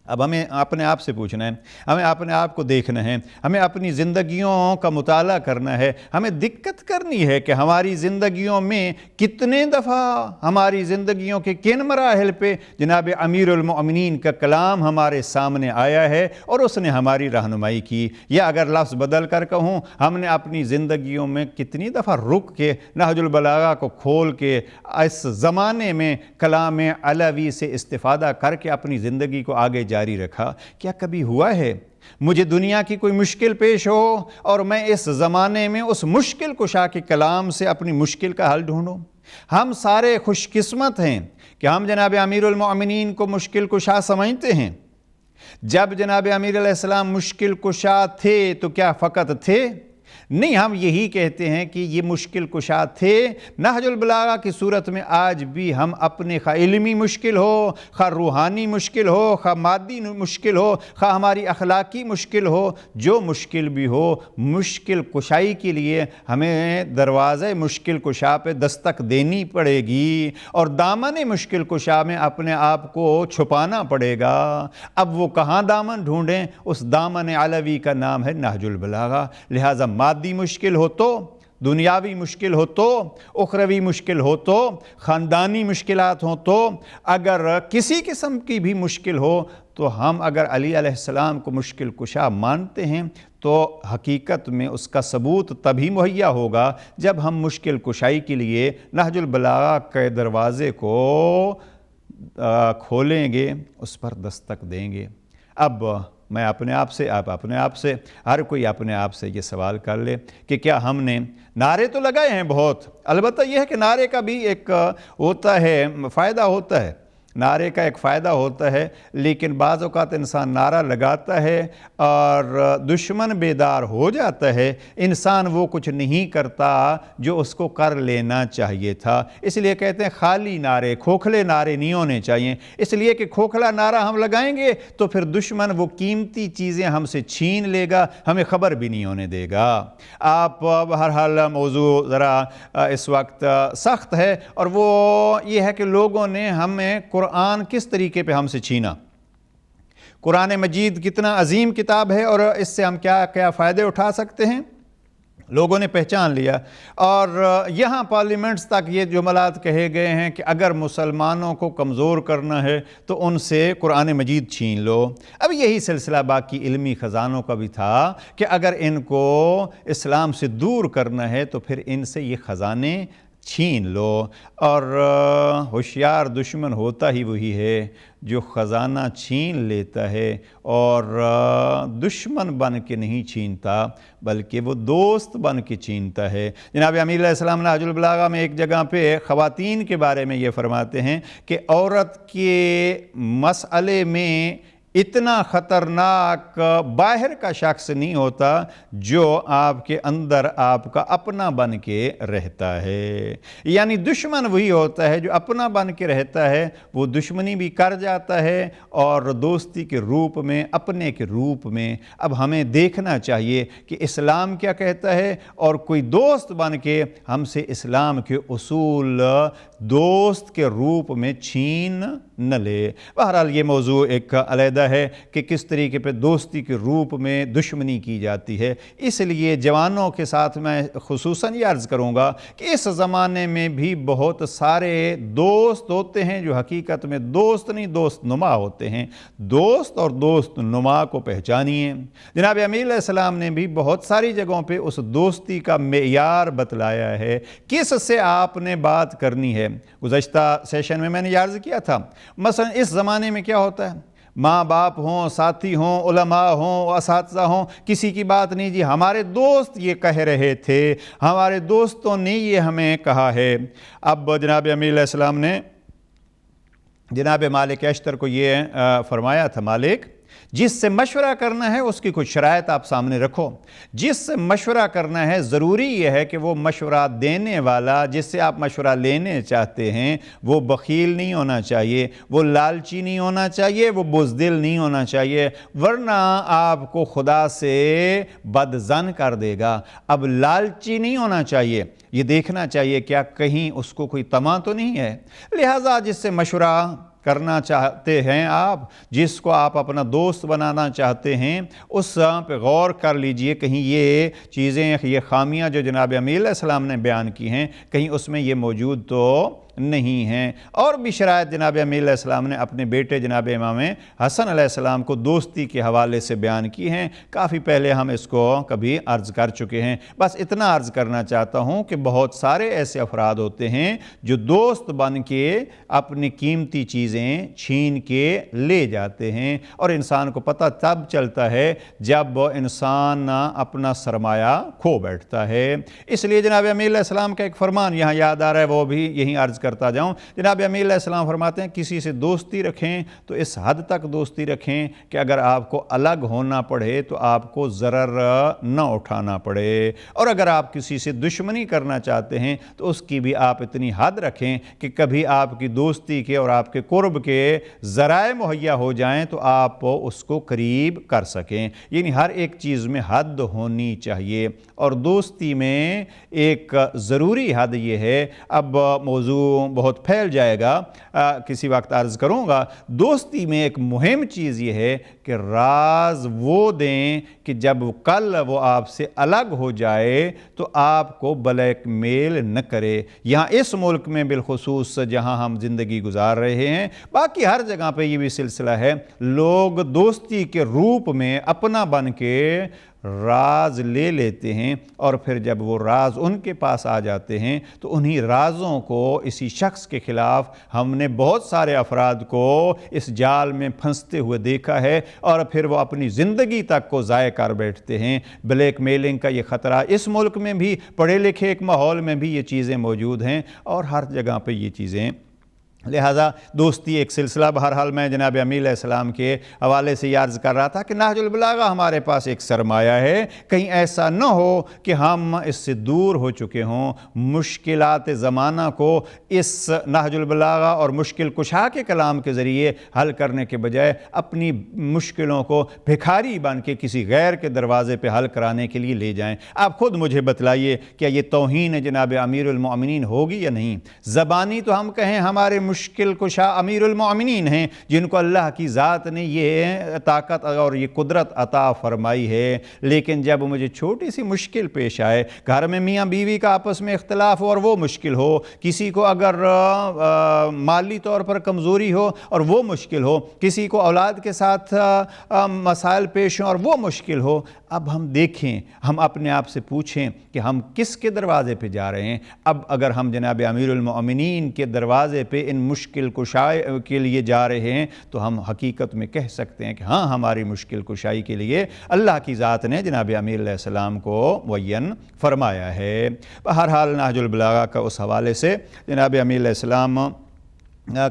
[SPEAKER 1] اب ہمیں اپنے آپ سے پوچھنا ہے، ہمیں اپنے آپ کو دیکھنا ہے، ہمیں اپنی زندگیوں کا مطالعہ کرنا ہے، ہمیں دقت کرنی ہے کہ ہماری زندگیوں میں کتنے دفعہ ہماری زندگیوں کے کن مراحل پہ جناب امیر المؤمنین کا کلام ہمارے سامنے آیا ہے اور اس نے ہماری رہنمائی کی، یا اگر لفظ بدل کر کہوں ہم نے اپنی زندگیوں میں کتنی دفعہ رک کے نہج البلاغہ کو کھول کے اس زمانے میں کلام علوی سے استفادہ کر کے اپنی زندگی کو آگے جاری رکھا؟ کیا کبھی ہوا ہے مجھے دنیا کی کوئی مشکل پیش ہو اور میں اس زمانے میں اس مشکل کشا کے کلام سے اپنی مشکل کا حل ڈھونڈوں؟ ہم سارے خوش قسمت ہیں کہ ہم جناب امیر المؤمنین کو مشکل کشا سمجھتے ہیں۔ جب جناب امیر علیہ السلام مشکل کشا تھے تو کیا فقط تھے؟ نہیں، ہم یہی کہتے ہیں کہ یہ مشکل کشا تھے۔ نہج البلاغہ کی صورت میں آج بھی ہم اپنے خواہ علمی مشکل ہو، خواہ روحانی مشکل ہو، خواہ مادی مشکل ہو، خواہ ہماری اخلاقی مشکل ہو، جو مشکل بھی ہو، مشکل کشائی کے لیے ہمیں دروازہ مشکل کشا پہ دستک دینی پڑے گی اور دامن مشکل کشا میں اپنے آپ کو چھپانا پڑے گا۔ اب وہ کہاں دامن ڈھونڈیں؟ اس دامن علوی کا نام ہے نہج البلاغہ۔ لہٰذا مادی مشکل ہو تو، دنیاوی مشکل ہو تو، اخروی مشکل ہو تو، خاندانی مشکلات ہوں تو، اگر کسی قسم کی بھی مشکل ہو تو ہم اگر علی علیہ السلام کو مشکل کشا مانتے ہیں تو حقیقت میں اس کا ثبوت تبھی مہیا ہوگا جب ہم مشکل کشائی کے لیے نہج البلاغہ کے دروازے کو کھولیں گے، اس پر دستک دیں گے۔ اب میں اپنے آپ سے، آپ اپنے آپ سے، ہر کوئی اپنے آپ سے یہ سوال کر لے کہ کیا ہم نے نعرے تو لگائے ہیں بہت، البتہ یہ ہے کہ نعرے کا بھی ایک ہوتا ہے، فائدہ ہوتا ہے، نعرے کا ایک فائدہ ہوتا ہے، لیکن بعض اوقات انسان نعرہ لگاتا ہے اور دشمن بیدار ہو جاتا ہے، انسان وہ کچھ نہیں کرتا جو اس کو کر لینا چاہیے تھا۔ اس لیے کہتے ہیں خالی نعرے، کھوکھلے نعرے نہیں ہونے چاہیے، اس لیے کہ کھوکھلا نعرہ ہم لگائیں گے تو پھر دشمن وہ قیمتی چیزیں ہم سے چھین لے گا، ہمیں خبر بھی نہیں ہونے دے گا۔ آپ بہرحال موضوع ذرا اس وقت سخت ہے، اور وہ یہ ہے کہ لوگوں نے ہمیں قرآن کس طریقے پہ ہم سے چھینا۔ قرآن مجید کتنا عظیم کتاب ہے اور اس سے ہم کیا کیا فائدے اٹھا سکتے ہیں، لوگوں نے پہچان لیا، اور یہاں پارلیمنٹس تک یہ جملات کہے گئے ہیں کہ اگر مسلمانوں کو کمزور کرنا ہے تو ان سے قرآن مجید چھین لو۔ اب یہی سلسلہ باقی علمی خزانوں کا بھی تھا کہ اگر ان کو اسلام سے دور کرنا ہے تو پھر ان سے یہ خزانے چھین لو، اور ہوشیار دشمن ہوتا ہی وہی ہے جو خزانہ چھین لیتا ہے اور دشمن بن کے نہیں چھینتا بلکہ وہ دوست بن کے چھینتا ہے۔ جناب امیر علیہ السلام نہج البلاغہ میں ایک جگہ پہ خواتین کے بارے میں یہ فرماتے ہیں کہ عورت کے مسئلے میں اتنا خطرناک باہر کا شخص نہیں ہوتا جو آپ کے اندر آپ کا اپنا بن کے رہتا ہے، یعنی دشمن وہی ہوتا ہے جو اپنا بن کے رہتا ہے، وہ دشمنی بھی کر جاتا ہے اور دوستی کے روپ میں، اپنے کے روپ میں۔ اب ہمیں دیکھنا چاہیے کہ اسلام کیا کہتا ہے، اور کوئی دوست بن کے ہم سے اسلام کے اصول دوست کے روپ میں چھین نہ لے۔ بہرحال یہ موضوع ایک علیحدہ ہے کہ کس طریقے پہ دوستی کے روپ میں دشمنی کی جاتی ہے۔ اس لیے جوانوں کے ساتھ میں خصوصاً یہ عرض کروں گا کہ اس زمانے میں بھی بہت سارے دوست ہوتے ہیں جو حقیقت میں دوست نہیں، دوست نما ہوتے ہیں۔ دوست اور دوست نما کو پہچانیے۔ جناب امیر علیہ السلام نے بھی بہت ساری جگہوں پہ اس دوستی کا معیار بتلایا ہے، کس سے آپ نے بات کرنی ہے۔ گزشتہ سیشن میں نے یہ عرض کیا تھا، مثلا اس زمانے میں کیا ہوتا ہے، ماں باپ ہوں، ساتھی ہوں، علماء ہوں، اساتذہ ہوں، کسی کی بات نہیں، جی ہمارے دوست یہ کہہ رہے تھے، ہمارے دوستوں نے یہ ہمیں کہا ہے۔ اب جناب امیر علیہ السلام نے جناب مالک اشتر کو یہ فرمایا تھا، مالک جس سے مشورہ کرنا ہے اس کی کچھ شرائط آپ سامنے رکھو۔ جس سے مشورہ کرنا ہے ضروری یہ ہے کہ وہ مشورہ دینے والا، جس سے آپ مشورہ لینے چاہتے ہیں، وہ بخیل نہیں ہونا چاہیے، وہ لالچی نہیں ہونا چاہیے، وہ بزدل نہیں ہونا چاہیے، ورنہ آپ کو خدا سے بدظن کر دے گا۔ اب لالچی نہیں ہونا چاہیے، یہ دیکھنا چاہیے کیا کہیں اس کو کوئی طمع تو نہیں ہے۔ لہٰذا جس سے مشورہ کرنا چاہتے ہیں آپ، جس کو آپ اپنا دوست بنانا چاہتے ہیں، اس پہ غور کر لیجئے کہیں یہ چیزیں، یہ خامیاں جو جناب امیر علیہ السلام نے بیان کی ہیں، کہیں اس میں یہ موجود تو نہیں ہیں۔ اور بھی شرائط جناب امیر علیہ السلام نے اپنے بیٹے جناب امام حسن علیہ السلام کو دوستی کے حوالے سے بیان کی ہیں، کافی پہلے ہم اس کو کبھی عرض کر چکے ہیں۔ بس اتنا عرض کرنا چاہتا ہوں کہ بہت سارے ایسے افراد ہوتے ہیں جو دوست بن کے اپنی قیمتی چیزیں چھین کے لے جاتے ہیں، اور انسان کو پتہ تب چلتا ہے جب انسان اپنا سرمایہ کھو بیٹھتا ہے۔ اس لیے جناب امیر علیہ السلام کا ایک فرمان یہاں یاد آ رہا ہے، وہ بھی یہیں عرض کرتا جاؤں۔ جناب امیل علیہ السلام فرماتے ہیں کسی سے دوستی رکھیں تو اس حد تک دوستی رکھیں کہ اگر آپ کو الگ ہونا پڑے تو آپ کو ضرر نہ اٹھانا پڑے، اور اگر آپ کسی سے دشمنی کرنا چاہتے ہیں تو اس کی بھی آپ اتنی حد رکھیں کہ کبھی آپ کی دوستی کے اور آپ کے قرب کے ذرائع مہیا ہو جائیں تو آپ اس کو قریب کر سکیں۔ یعنی ہر ایک چیز میں حد ہونی چاہیے، اور دوستی میں ایک ضروری حد یہ ہے، اب موضوع بہت پھیل جائے گا، کسی وقت عرض کروں گا، دوستی میں ایک مہم چیز یہ ہے کہ راز وہ دیں کہ جب کل وہ آپ سے الگ ہو جائے تو آپ کو بلیک میل نہ کرے۔ یہاں اس ملک میں بالخصوص جہاں ہم زندگی گزار رہے ہیں، باقی ہر جگہ پہ یہ بھی سلسلہ ہے، لوگ دوستی کے روپ میں اپنا بن کے راز لے لیتے ہیں، اور پھر جب وہ راز ان کے پاس آ جاتے ہیں تو انہی رازوں کو اسی شخص کے خلاف ہم نے بہت سارے افراد کو اس جال میں پھنستے ہوئے دیکھا ہے، اور پھر وہ اپنی زندگی تک کو ضائع کر بیٹھتے ہیں۔ بلیک میلنگ کا یہ خطرہ اس ملک میں بھی، پڑھے لکھے ایک ماحول میں بھی یہ چیزیں موجود ہیں، اور ہر جگہ پہ یہ چیزیں، لہٰذا دوستی ایک سلسلہ۔ بہرحال میں جناب امیل علیہ السلام کے حوالے سے یہ عرض کر رہا تھا کہ نہج البلاغہ ہمارے پاس ایک سرمایہ ہے، کہیں ایسا نہ ہو کہ ہم اس سے دور ہو چکے ہوں۔ مشکلات زمانہ کو اس نہج البلاغہ اور مشکل کشا کے کلام کے ذریعے حل کرنے کے بجائے اپنی مشکلوں کو بھکاری بن کے کسی غیر کے دروازے پہ حل کرانے کے لیے لے جائیں۔ آپ خود مجھے بتلائیے کیا یہ توہین جناب امیر المؤمنین ہوگی یا نہیں؟ زبانی تو ہم کہیں ہمارے مشکل کشا امیر المؤمنین ہیں، جن کو اللہ کی ذات نے یہ طاقت اور یہ قدرت عطا فرمائی ہے، لیکن جب مجھے چھوٹی سی مشکل پیش آئے، گھر میں میاں بیوی کا آپس میں اختلاف ہو اور وہ مشکل ہو، کسی کو اگر مالی طور پر کمزوری ہو اور وہ مشکل ہو، کسی کو اولاد کے ساتھ مسائل پیش ہوں اور وہ مشکل ہو، اب ہم دیکھیں، ہم اپنے آپ سے پوچھیں کہ ہم کس کے دروازے پہ جا رہے ہیں۔ اب اگر ہم جناب امیر المؤمنین کے دروازے پہ ان مشکل کشائی کے لیے جا رہے ہیں تو ہم حقیقت میں کہہ سکتے ہیں کہ ہاں، ہماری مشکل کشائی کے لیے اللہ کی ذات نے جناب امیر علیہ السلام کو معین فرمایا ہے۔ بہرحال نہج البلاغہ کا اس حوالے سے جناب امیر علیہ السلام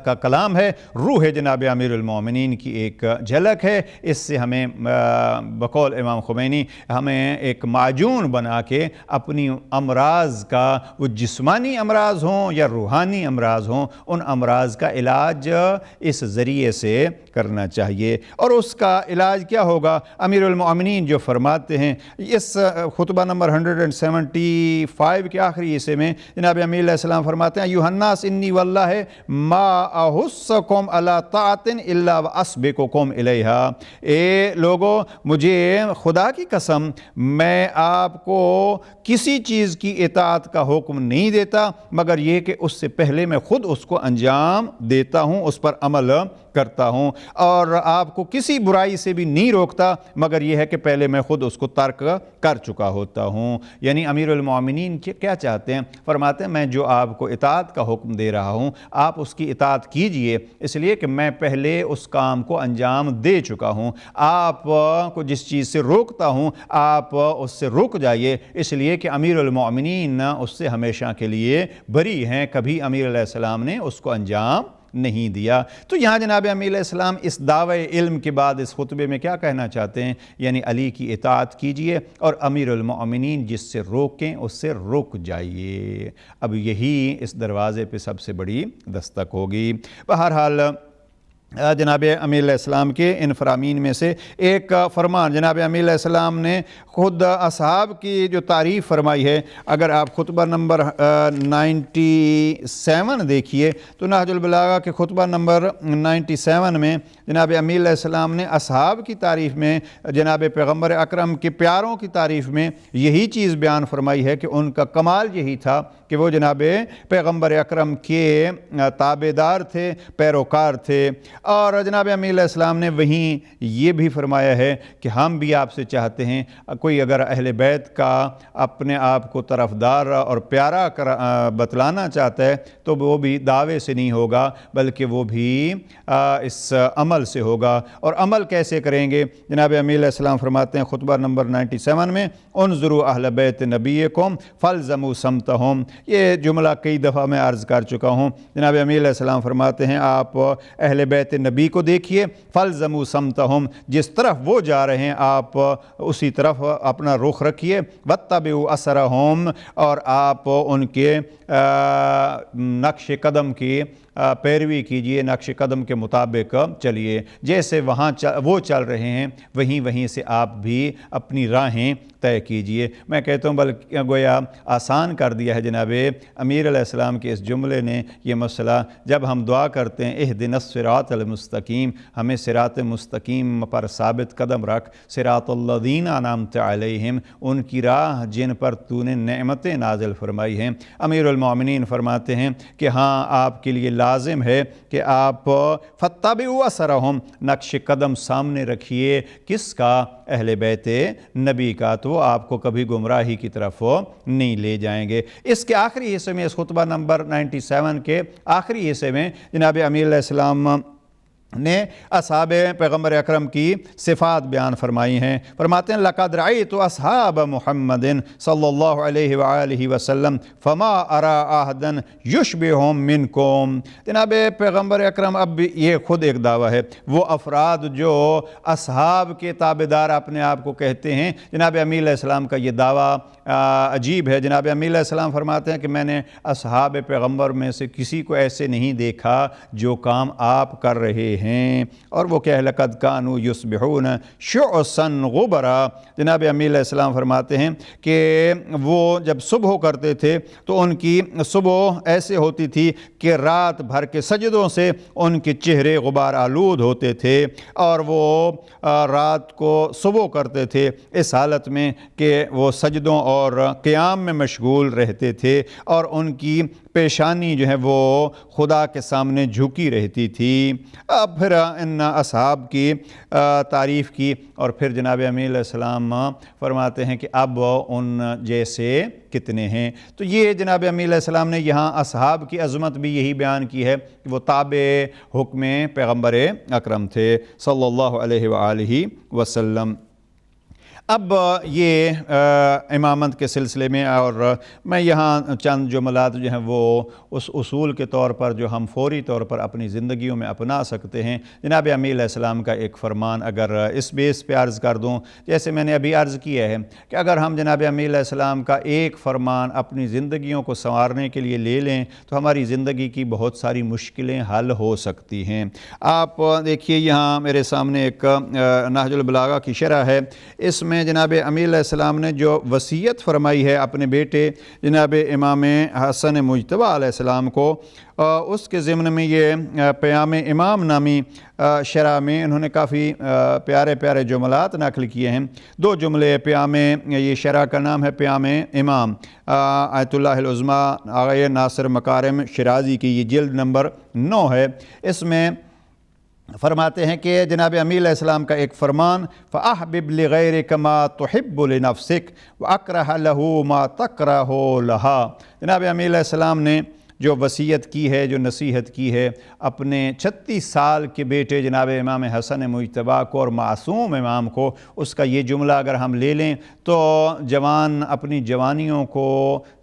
[SPEAKER 1] کا کلام ہے، روح جناب امیر المومنین کی ایک جھلک ہے۔ اس سے ہمیں بقول امام خمینی ہمیں ایک معجون بنا کے اپنی امراض کا، وہ جسمانی امراض ہوں یا روحانی امراض ہوں، ان امراض کا علاج اس ذریعے سے کرنا چاہیے۔ اور اس کا علاج کیا ہوگا؟ امیر المومنین جو فرماتے ہیں اس خطبہ نمبر 175 کے آخری حصے میں، جناب امیر علیہ السلام فرماتے ہیں ایھا الناس انی واللہ ما احثکم علی طاعۃ الا واسبقکم الیہا، اے لوگو مجھے خدا کی قسم میں آپ کو کسی چیز کی اطاعت کا حکم نہیں دیتا مگر یہ کہ اس سے پہلے میں خود اس کو انجام دیتا ہوں، اس پر عمل کرتا ہوں، اور آپ کو کسی برائی سے بھی نہیں روکتا مگر یہ ہے کہ پہلے میں خود اس کو ترک کر چکا ہوتا ہوں۔ یعنی امیر المومنین کیا چاہتے ہیں؟ فرماتے ہیں میں جو آپ کو اطاعت کا حکم دے رہا ہوں آپ اس کی اطاعت کیجئے، اس لیے کہ میں پہلے اس کام کو انجام دے چکا ہوں۔ آپ کو جس چیز سے روکتا ہوں آپ اس سے رک جائیے، اس لیے کہ امیر المومنین اس سے ہمیشہ کے لیے بری ہیں، کبھی امیر علیہ السلام نے اس کو انجام نہیں دیا۔ تو یہاں جناب امیر علیہ السلام اس دعوے علم کے بعد اس خطبے میں کیا کہنا چاہتے ہیں؟ یعنی علی کی اطاعت کیجئے اور امیر المؤمنین جس سے روکیں اس سے رک جائیے۔ اب یہی اس دروازے پہ سب سے بڑی دستک ہوگی۔ بہرحال جناب امیر علیہ السلام کے ان فرامین میں سے ایک فرمان جناب امیر علیہ السلام نے خود اصحاب کی جو تعریف فرمائی ہے، اگر آپ خطبہ نمبر 97 دیکھیے تو نہج البلاغہ کے خطبہ نمبر 97 میں جناب امیر علیہ السلام نے اصحاب کی تعریف میں، جناب پیغمبر اکرم کے پیاروں کی تعریف میں یہی چیز بیان فرمائی ہے کہ ان کا کمال یہی تھا کہ وہ جناب پیغمبر اکرم کے تابعدار تھے، پیروکار تھے۔ اور جناب امیر علیہ السلام نے وہیں یہ بھی فرمایا ہے کہ ہم بھی آپ سے چاہتے ہیں، کوئی اگر اہل بیت کا اپنے آپ کو طرفدار اور پیارا بتلانا چاہتا ہے تو وہ بھی دعوے سے نہیں ہوگا بلکہ وہ بھی اس عمل سے ہوگا۔ اور عمل کیسے کریں گے؟ جناب امیر علیہ السلام فرماتے ہیں خطبہ نمبر 97 میں انظروا اہل بیت نبیکم فالزموا سمتہم، یہ جملہ کئی دفعہ میں عرض کر چکا ہوں۔ جناب امیر علیہ السلام فرماتے ہیں آپ اہل بیت نبی کو دیکھیے، فَالْزَمُوا صَمْتَهُمْ، جس طرف وہ جا رہے ہیں آپ اسی طرف اپنا رخ رکھیے، وَاتَّبِعُوا أَثَرَهُمْ، اور آپ ان کے نقش قدم کی پیروی کیجئے، نقش قدم کے مطابق چلیے، جیسے وہاں وہ چل رہے ہیں وہیں سے آپ بھی اپنی راہیں طے کیجئے۔ میں کہتا ہوں بلکہ گویا آسان کر دیا ہے جناب امیر علیہ السلام کے اس جملے نے یہ مسئلہ۔ جب ہم دعا کرتے ہیں اہدنا الصراط المستقیم، ہمیں صراط مستقیم پر ثابت قدم رکھ، صراط الذین انعمت علیہم، ان کی راہ جن پر تو نے نعمتیں نازل فرمائی ہیں۔ امیر المومنین فرماتے ہیں کہ ہاں آپ کے لیے لازم ہے کہ آپ فاتبعوا اثرہم، نقش قدم سامنے رکھیے، کس کا؟ اہل بیت نبی کا، تو وہ آپ کو کبھی گمراہی کی طرف نہیں لے جائیں گے۔ اس کے آخری حصے میں، اس خطبہ نمبر 97 کے آخری حصے میں جناب امیر علیہ السلام نے اصحاب پیغمبر اکرم کی صفات بیان فرمائی ہیں۔ فرماتے ہیں لَقَدْ رَأَيْتُ أَصْحَابَ مُحَمَّدٍ صلی اللہ علیہ وآلہ وسلم فَمَا أَرَىٰ أَحَدًا يُشْبِهُهُم مِّنكُم۔ جناب پیغمبر اکرم اب یہ خود ایک دعویٰ ہے، وہ افراد جو اصحاب کے تابعدار اپنے آپ کو کہتے ہیں، جناب امیر علیہ السلام کا یہ دعویٰ عجیب ہے۔ جناب امیر علیہ السلام فرماتے ہیں کہ میں نے اصحاب پیغمبر میں سے کسی کو ایسے نہیں دیکھا جو کام آپ کر رہے ہیں، اور وہ کہ لَقَدْ كَانُوا يُصْبِحُونَ شُعُثًا غُبَرًا۔ جناب امیر علیہ السلام فرماتے ہیں کہ وہ جب صبح کرتے تھے تو ان کی صبح ایسے ہوتی تھی کہ رات بھر کے سجدوں سے ان کے چہرے غبار آلود ہوتے تھے، اور وہ رات کو صبح کرتے تھے اس حالت میں کہ وہ سجدوں اور قیام میں مشغول رہتے تھے، اور ان کی پیشانی جو ہے وہ خدا کے سامنے جھکی رہتی تھی۔ اب پھر ان اصحاب کی تعریف کی، اور پھر جناب امیر علیہ السلام فرماتے ہیں کہ اب ان جیسے کتنے ہیں۔ تو یہ جناب امیر علیہ السلام نے یہاں اصحاب کی عظمت بھی یہی بیان کی ہے کہ وہ تابع حکم پیغمبر اکرم تھے صلی اللہ علیہ وآلہ وسلم۔ اب یہ امامت کے سلسلے میں، اور میں یہاں چند جملات جو ہیں وہ اس اصول کے طور پر جو ہم فوری طور پر اپنی زندگیوں میں اپنا سکتے ہیں۔ جناب امیر علیہ السلام کا ایک فرمان اگر اس بیس پہ عرض کر دوں، جیسے میں نے ابھی عرض کیا ہے کہ اگر ہم جناب امیر علیہ السلام کا ایک فرمان اپنی زندگیوں کو سنوارنے کے لیے لے لیں تو ہماری زندگی کی بہت ساری مشکلیں حل ہو سکتی ہیں۔ آپ دیکھیے یہاں میرے سامنے ایک نہج البلاغہ کی شرح ہے، اس میں جناب امیر علیہ السلام نے جو وصیت فرمائی ہے اپنے بیٹے جناب امام حسن مجتبیٰ علیہ السلام کو، اس کے ضمن میں یہ پیام امام نامی شرح میں انہوں نے کافی پیارے پیارے جملات نقل کیے ہیں۔ دو جملے پیام، یہ شرح کا نام ہے پیام امام، آیت اللہ العظمیٰ آغا ناصر مکارم شیرازی کی یہ جلد نمبر 9 ہے۔ اس میں فرماتے ہیں کہ جناب امیر علیہ السلام کا ایک فرمان فَأَحْبِبْ لِغَيْرِكَ مَا تُحِبُّ لِنَفْسِكَ وَأَكْرَهَ لَهُ مَا تَكْرَهُ لَهَا۔ جناب امیر علیہ السلام نے جو وصیت کی ہے، جو نصیحت کی ہے اپنے 36 سال کے بیٹے جناب امام حسن مجتبیٰ کو اور معصوم امام کو، اس کا یہ جملہ اگر ہم لے لیں تو جوان اپنی جوانیوں کو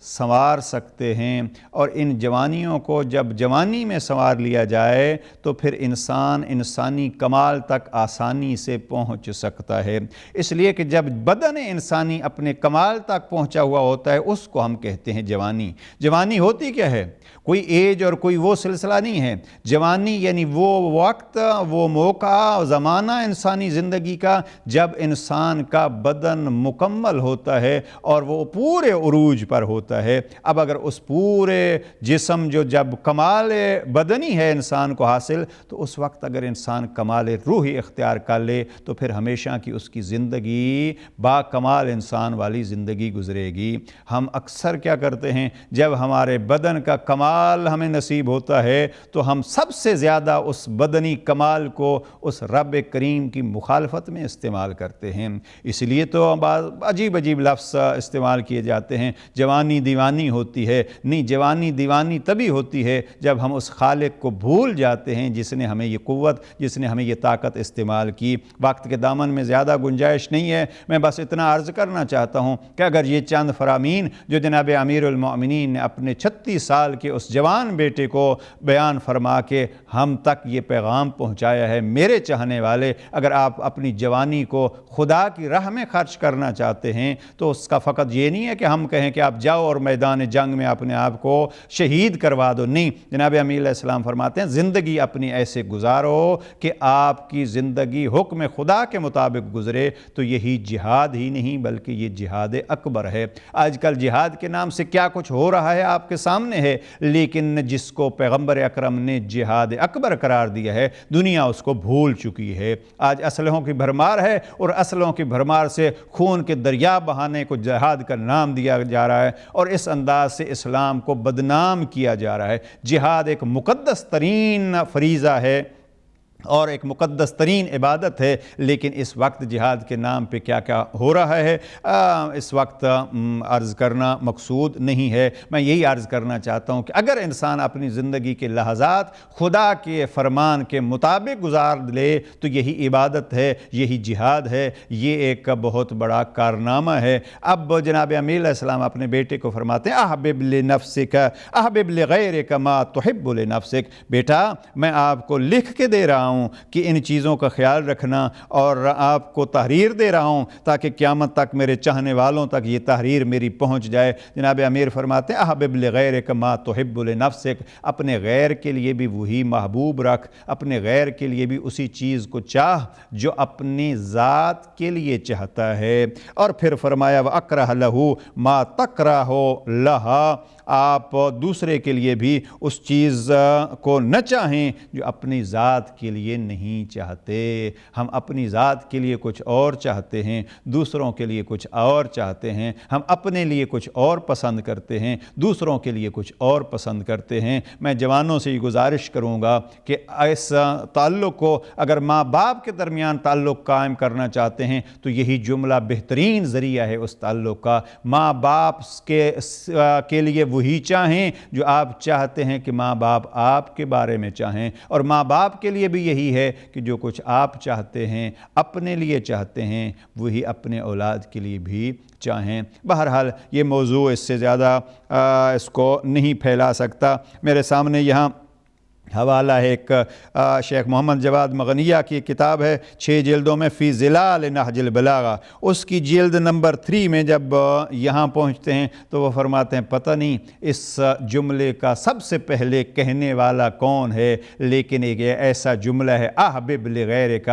[SPEAKER 1] سنوار سکتے ہیں، اور ان جوانیوں کو جب جوانی میں سنوار لیا جائے تو پھر انسان انسانی کمال تک آسانی سے پہنچ سکتا ہے۔ اس لیے کہ جب بدن انسانی اپنے کمال تک پہنچا ہوا ہوتا ہے اس کو ہم کہتے ہیں جوانی۔ جوانی ہوتی کیا ہے؟ کوئی ایج اور کوئی وہ سلسلہ نہیں ہے۔ جوانی یعنی وہ وقت، وہ موقع، زمانہ انسانی زندگی کا جب انسان کا بدن مکمل ہوتا ہے اور وہ پورے عروج پر ہوتا ہے۔ اب اگر اس پورے جسم جو جب کمال بدنی ہے انسان کو حاصل، تو اس وقت اگر انسان کمال روحی اختیار کر لے تو پھر ہمیشہ کی اس کی زندگی با کمال انسان والی زندگی گزرے گی۔ ہم اکثر کیا کرتے ہیں، جب ہمارے بدن کا کمال ہمیں نصیب ہوتا ہے تو ہم سب سے زیادہ اس بدنی کمال کو اس رب کریم کی مخالفت میں استعمال کرتے ہیں۔ اس لیے تو عجیب عجیب لفظ استعمال کیے جاتے ہیں، جوانی دیوانی ہوتی ہے۔ نہیں، جوانی دیوانی تبھی ہوتی ہے جب ہم اس خالق کو بھول جاتے ہیں جس نے ہمیں یہ قوت، جس نے ہمیں یہ طاقت استعمال کی۔ وقت کے دامن میں زیادہ گنجائش نہیں ہے، میں بس اتنا عرض کرنا چاہتا ہوں کہ اگر یہ چند فرامین جو جناب امیر المؤمنین نے اپنے 36 سال کے اس جوان بیٹے کو بیان فرما کے ہم تک یہ پیغام پہنچایا ہے، میرے چاہنے والے، اگر آپ اپنی جوانی کو خدا کی راہ میں خرچ کرنا چاہتے ہیں تو اس کا فقط یہ نہیں ہے کہ ہم کہیں کہ آپ جاؤ اور میدان جنگ میں اپنے آپ کو شہید کروا دو۔ نہیں، جناب امیر علیہ السلام فرماتے ہیں زندگی اپنی ایسے گزارو کہ آپ کی زندگی حکم خدا کے مطابق گزرے، تو یہی جہاد ہی نہیں بلکہ یہ جہاد اکبر ہے۔ آج کل جہاد کے نام سے کیا کچھ ہو رہا ہے آپ کے سامنے ہے، لیکن جس کو پیغمبر اکرم نے جہاد اکبر قرار دیا ہے دنیا اس کو بھول چکی ہے۔ آج اسلحوں کی بھرمار ہے اور اسلحوں کی بھرمار سے خون کے دریا بہانے کو جہاد کا نام دیا جا رہا ہے اور اس انداز سے اسلام کو بدنام کیا جا رہا ہے۔ جہاد ایک مقدس ترین فریضہ ہے اور ایک مقدس ترین عبادت ہے، لیکن اس وقت جہاد کے نام پہ کیا کیا ہو رہا ہے اس وقت عرض کرنا مقصود نہیں ہے۔ میں یہی عرض کرنا چاہتا ہوں کہ اگر انسان اپنی زندگی کے لحظات خدا کے فرمان کے مطابق گزار لے تو یہی عبادت ہے، یہی جہاد ہے، یہ ایک بہت بڑا کارنامہ ہے۔ اب جناب امیر علیہ السلام اپنے بیٹے کو فرماتے ہیں احبب لنفسک احبب لغیرک ما تحب لنفسک، بیٹا میں آپ کو لکھ کے دے رہا ہوں کہ ان چیزوں کا خیال رکھنا، اور آپ کو تحریر دے رہا ہوں تاکہ قیامت تک میرے چاہنے والوں تک یہ تحریر میری پہنچ جائے۔ جناب امیر فرماتے ہیں احبب لغیرک ما تحب لنفسک، اپنے غیر کے لیے بھی وہی محبوب رکھ، اپنے غیر کے لیے بھی اسی چیز کو چاہ جو اپنی ذات کے لیے چاہتا ہے۔ اور پھر فرمایا وَأَكْرَهَ لَهُ مَا تَكْرَهُ لَهَا، آپ دوسرے کے لیے بھی اس چیز کو نہ چاہیں جو اپنی ذات کے لیے نہیں چاہتے۔ ہم اپنی ذات کے لیے کچھ اور چاہتے ہیں، دوسروں کے لیے کچھ اور چاہتے ہیں، ہم اپنے لیے کچھ اور پسند کرتے ہیں، دوسروں کے لیے کچھ اور پسند کرتے ہیں۔ میں جوانوں سے یہ گزارش کروں گا کہ اس تعلق کو اگر ماں باپ کے درمیان تعلق قائم کرنا چاہتے ہیں تو یہی جملہ بہترین ذریعہ ہے اس تعلق کا۔ ماں باپ کے لیے وہی چاہیں جو آپ چاہتے ہیں کہ ماں باپ آپ کے بارے میں چاہیں، اور ماں باپ کے لیے بھی یہی ہے کہ جو کچھ آپ چاہتے ہیں، اپنے لیے چاہتے ہیں، وہی اپنے اولاد کے لیے بھی چاہیں۔ بہرحال یہ موضوع اس سے زیادہ اس کو نہیں پھیلا سکتا۔ میرے سامنے یہاں حوالہ ہے ایک شیخ محمد جواد مغنیہ کی کتاب ہے، 6 جلدوں میں فی ظلال نہج البلاغہ، اس کی جلد نمبر 3 میں جب یہاں پہنچتے ہیں تو وہ فرماتے ہیں پتہ نہیں اس جملے کا سب سے پہلے کہنے والا کون ہے، لیکن ایک ایسا جملہ ہے احبب لغیرک،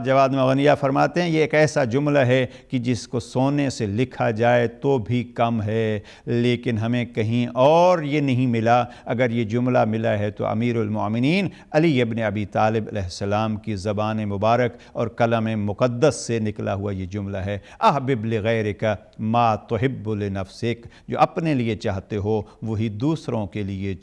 [SPEAKER 1] جواد مغنیہ فرماتے ہیں یہ ایک ایسا جملہ ہے کہ جس کو سونے سے لکھا جائے تو بھی کم ہے، لیکن ہمیں کہیں اور یہ نہیں ملا۔ اگر یہ جملہ ملا ہے تو امیر المؤمنین علی ابن ابی طالب علیہ السلام کی زبان مبارک اور قلم مقدس سے نکلا ہوا یہ جملہ ہے احبب لغیرک ما تحب لنفسک، جو اپنے لیے چاہتے ہو وہی دوسروں کے لیے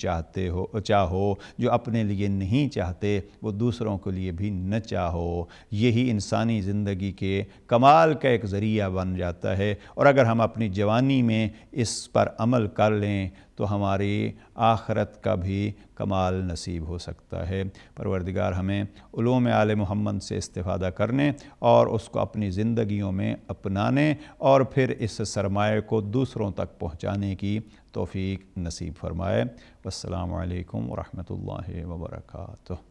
[SPEAKER 1] چاہو، جو اپنے لیے نہیں چاہتے وہ دوسروں کے لیے بھی نہ چاہو۔ یہی انسانی زندگی کے کمال کا ایک ذریعہ بن جاتا ہے، اور اگر ہم اپنی جوانی میں اس پر عمل کر لیں تو ہماری آخرت کا بھی کمال نصیب ہو سکتا ہے۔ پروردگار ہمیں علوم آل محمد سے استفادہ کرنے اور اس کو اپنی زندگیوں میں اپنانے اور پھر اس سرمایہ کو دوسروں تک پہنچانے کی توفیق نصیب فرمائے۔ والسلام علیکم ورحمۃ اللہ وبرکاتہ۔